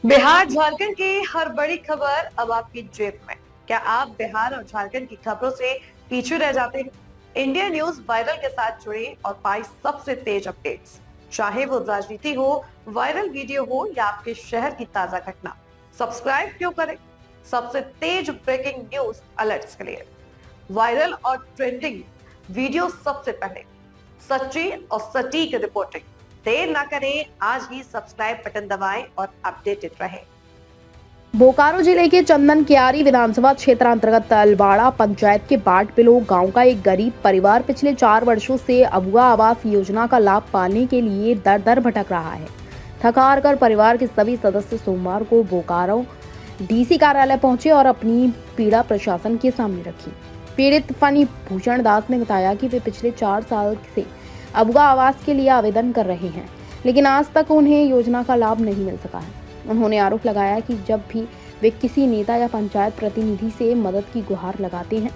बिहार झारखंड की हर बड़ी खबर अब आपकी जेब में। क्या आप बिहार और झारखंड की खबरों से पीछे रह जाते हैं? इंडिया न्यूज वायरल के साथ जुड़े और पाए सबसे तेज अपडेट्स। चाहे वो राजनीति हो, वायरल वीडियो हो या आपके शहर की ताजा घटना, सब्सक्राइब क्यों करें? सबसे तेज ब्रेकिंग न्यूज अलर्ट्स के लिए वायरल और ट्रेंडिंग वीडियो सबसे पहले, सच्ची और सटीक रिपोर्टिंग। देर ना करें, आज ही सब्सक्राइब बटन दबाएं और अपडेटेड रहें। बोकारो जिले के चंदन कियारी विधानसभा क्षेत्र अंतर्गत अलवाड़ा पंचायत के बाटबिलो गांव का एक गरीब परिवार पिछले 4 वर्षों से अबुआ आवास योजना का लाभ पाने के लिए दर दर भटक रहा है। थका हार कर परिवार के सभी सदस्य सोमवार को बोकारो डीसी कार्यालय पहुंचे और अपनी पीड़ा प्रशासन के सामने रखी। पीड़ित फनी भूषण दास ने बताया कि वे पिछले 4 साल से अबुआ आवास के लिए आवेदन कर रहे हैं, लेकिन आज तक उन्हें योजना का लाभ नहीं मिल सका है। उन्होंने आरोप लगाया कि जब भी वे किसी नेता या पंचायत प्रतिनिधि से मदद की गुहार लगाते हैं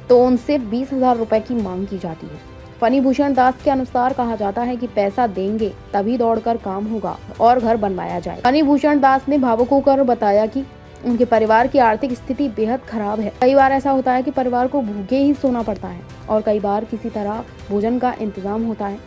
तो उनसे 20,000 रुपए की मांग की जाती है। फनी भूषण दास के अनुसार कहा जाता है कि पैसा देंगे तभी दौड़कर काम होगा और घर बनवाया जाए। फनी भूषण दास ने भावुक होकर बताया कि उनके परिवार की आर्थिक स्थिति बेहद खराब है। कई बार ऐसा होता है कि परिवार को भूखे ही सोना पड़ता है और कई बार किसी तरह भोजन का इंतजाम होता है।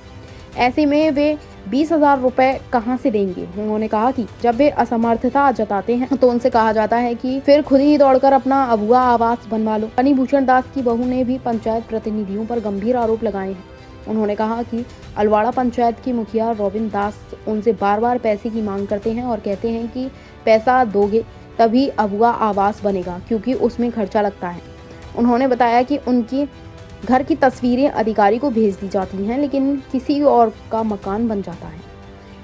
ऐसे में वे 20,000 रुपए कहां से देंगे? उन्होंने कहा कि जब वे असमर्थता जताते हैं तो उनसे कहा जाता है कि फिर खुद ही दौड़कर अपना अबुआ आवास बनवा लो। फनी भूषण दास की बहू ने भी पंचायत प्रतिनिधियों पर गंभीर आरोप लगाए हैं। उन्होंने कहा कि अलवाड़ा पंचायत की मुखिया रोबिन दास उनसे बार बार पैसे की मांग करते हैं और कहते हैं कि पैसा दोगे तभी अबुआ आवास बनेगा, क्योंकि उसमें खर्चा लगता है। उन्होंने बताया कि उनकी घर की तस्वीरें अधिकारी को भेज दी जाती हैं, लेकिन किसी और का मकान बन जाता है।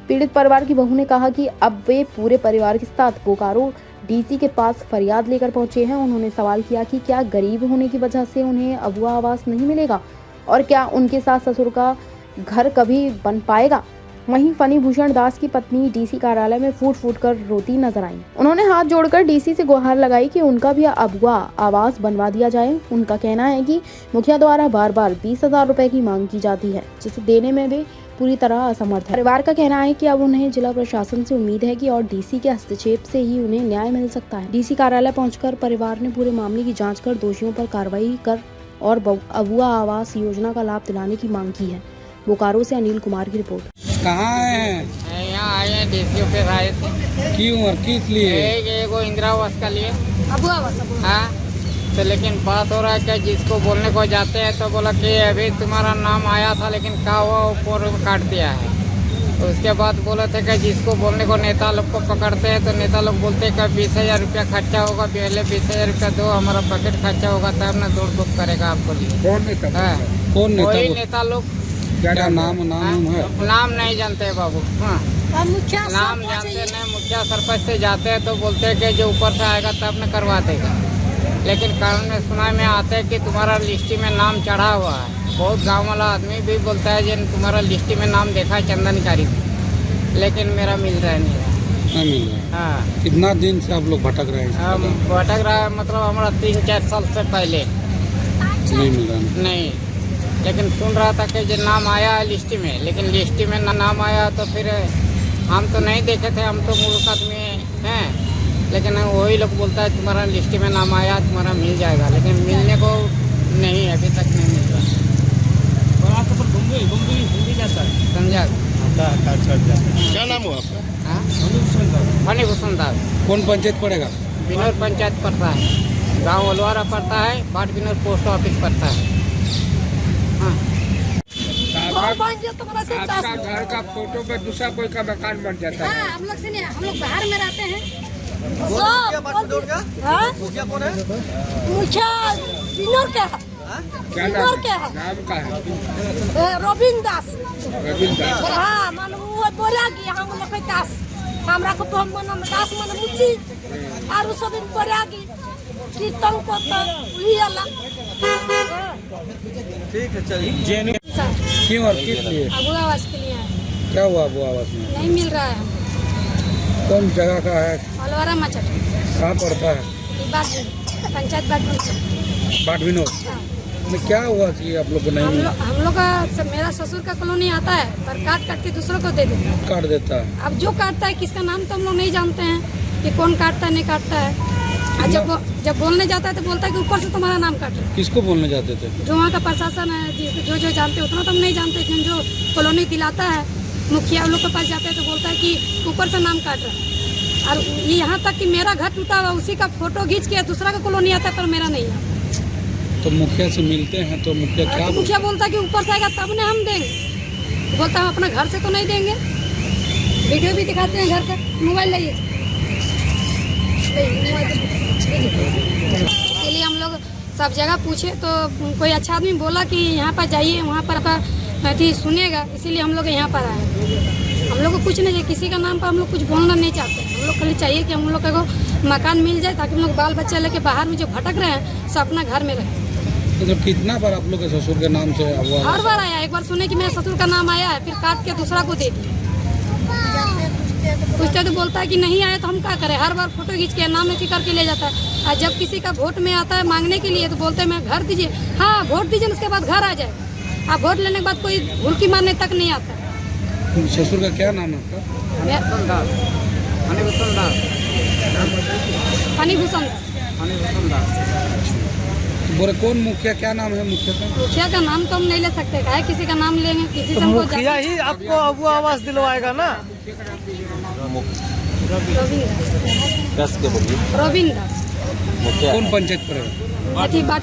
पीड़ित परिवार की बहू ने कहा कि अब वे पूरे परिवार के साथ बोकारो डीसी के पास फरियाद लेकर पहुंचे हैं। उन्होंने सवाल किया कि क्या गरीब होने की वजह से उन्हें अबुआ आवास नहीं मिलेगा और क्या उनके सास ससुर का घर कभी बन पाएगा। वहीं फनी भूषण दास की पत्नी डीसी कार्यालय में फूट फूट कर रोती नजर आई। उन्होंने हाथ जोड़कर डीसी से गुहार लगाई कि उनका भी अबुआ आवास बनवा दिया जाए। उनका कहना है कि मुखिया द्वारा बार बार 20,000 रुपए की मांग की जाती है, जिसे देने में वे पूरी तरह असमर्थ है। परिवार का कहना है कि अब उन्हें जिला प्रशासन से उम्मीद है कि और डीसी के हस्तक्षेप से ही उन्हें न्याय मिल सकता है। डीसी कार्यालय पहुंचकर परिवार ने पूरे मामले की जाँच कर दोषियों पर कार्रवाई कर और अबुआ आवास योजना का लाभ दिलाने की मांग की है। बोकारो से अनिल कुमार की रिपोर्ट। कहाँ आए हैं? यहाँ आए हैं, डीसी ऑफिस आए थे। क्यों और किस लिए? एगो इंदिरा आवास का लिए। अबुआ आवास हाँ, तो लेकिन बात हो रहा है कि जिसको बोलने को जाते हैं तो बोला कि अभी तुम्हारा नाम आया था, लेकिन क्या हुआ, ऊपर काट दिया है। तो उसके बाद बोले थे कि जिसको बोलने को नेता लोग को पकड़ते हैं तो नेता लोग बोलते हैं कि 20,000 रुपया खर्चा होगा, पहले 20,000 रुपया दो, हमारा पैकेट खर्चा होगा तब ना दौड़ धूप करेगा आपको लिए। कौन नेता? हाँ, कौन नेता? वही नेता लोग। क्या नाम है? नाम नहीं जानते बाबू। हाँ, मुखिया नाम जानते नहीं। मुखिया सरपंच से जाते हैं तो बोलते हैं कि जो ऊपर से आएगा तब न करवा देगा, लेकिन कानून में सुनाई में आता है कि तुम्हारा लिस्टी में नाम चढ़ा हुआ है। बहुत गांव वाला आदमी भी बोलता है जिन तुम्हारा लिस्टी में नाम देखा है चंदन कारी में, लेकिन मेरा मिल रहा है नहीं मिल रहा है। हाँ, कितना दिन से आप लोग भटक रहे हैं? भटक रहा है, मतलब हमारा 3-4 साल से पहले नहीं मिल रहा। नहीं, लेकिन सुन रहा था कि जो नाम आया है लिस्टी में, लेकिन लिस्टी में नाम आया तो फिर हम तो नहीं देखे थे, हम तो मूर्ख आदमी हैं, लेकिन वही लोग बोलता है तुम्हारा लिस्टी में नाम आया, तुम्हारा मिल जाएगा, लेकिन मिलने को नहीं, अभी तक नहीं मिल रहा। समझा? क्या नाम हुआ आपका? हाँ, फनी भूषण दास। कौन पंचायत पड़ेगा? बिनौर पंचायत पड़ता है, गाँव अलवाड़ा पड़ता है, बाट बिनौर पोस्ट ऑफिस पड़ता है। आपका घर का फोटो पे दूसरा कोई का मकान बन जाता है। हाँ, हम लोग से नहीं, हम लोग बाहर में रहते हैं। मुखिया कौन है? मुखिया बिनौर के है। क्या बिनौर के है? नाम का है? रोबिन दास। रविंद्र दास। हाँ, मानो वो बोला कि हम लोग के दास, हमरा को तो हम मन दास मन मुची और सब दिन बोला कि कीर्तन को तो वही वाला। ठीक है, चलिए। क्यों और किस लिए? अबुआ आवास के लिए है। क्या हुआ अबुआ आवास में? नहीं मिल रहा है। कौन जगह का है? अलवाड़ा मचट कहाँ पड़ता है? पंचायत बाट विनोद में क्या हुआ कि आप लोग को नहीं मिला? हम लोग का मेरा ससुर का कॉलोनी आता है पर काट काट के दूसरों को दे देता है। काट देता है। अब जो काटता है किसका नाम तो हम लोग नहीं जानते हैं, कि कौन काटता है नहीं काटता है। और जब बोलने जाता है तो बोलता है कि ऊपर से तुम्हारा नाम काट रहा है। किसको बोलने जाते थे? जो वहाँ का प्रशासन है, जो जानते उतना तो हम नहीं जानते, लेकिन जो कॉलोनी दिलाता है मुखिया उन लोग के पास जाते हैं तो बोलता है कि ऊपर से नाम काट रहा है। और ये यहाँ तक कि मेरा घर टूटा हुआ उसी का फोटो खींच के दूसरा का कॉलोनी आता है, पर मेरा नहीं है। तो मुखिया से मिलते हैं तो मुखिया क्या तो मुखिया बोलता है कि ऊपर से आएगा तब ना हम देंगे। बोलता है हम अपना घर से तो नहीं देंगे। वीडियो भी दिखाते हैं घर का। मोबाइल लाइए, इसीलिए हम लोग सब जगह पूछे तो कोई अच्छा आदमी बोला कि यहाँ पर जाइए, वहाँ पर आपका अथी सुनेगा, इसीलिए हम लोग यहाँ पर आए। हम लोग को कुछ नहीं चाहिए, किसी का नाम पर हम लोग कुछ बोलना नहीं चाहते। हम लोग खाली चाहिए कि हम लोग को मकान मिल जाए ताकि हम लोग बाल बच्चा लेके बाहर में जो भटक रहे हैं सब अपना घर में रहे। मतलब कितना बार आप लोग के ससुर के नाम से हुआ? हर बार आया। एक बार सुने कि मेरे ससुर का नाम आया है, फिर काट के दूसरा को दे दिया। पूछते तो बोलता है कि नहीं आया तो हम क्या करें। हर बार फोटो खींच के नाम नहीं करके ले जाता है। और जब किसी का वोट में आता है मांगने के लिए तो बोलते हैं मैं घर दीजिए। हाँ वोट दीजिए, उसके बाद घर आ जाए। आप वोट लेने के बाद कोई भूलकी मारने तक नहीं आता है। ससुर का क्या नाम है आपका? फनीभूषण। बोले कौन मुखिया, क्या नाम है मुखिया का? मुखिया का नाम तो हम नहीं ले सकते, काहे किसी का नाम लेंगे, किसी से हमको मुखिया ही आपको अबुआ आवास दिलवाएगा ना। रोबिन कौन पंचायत पर है? अथी बाट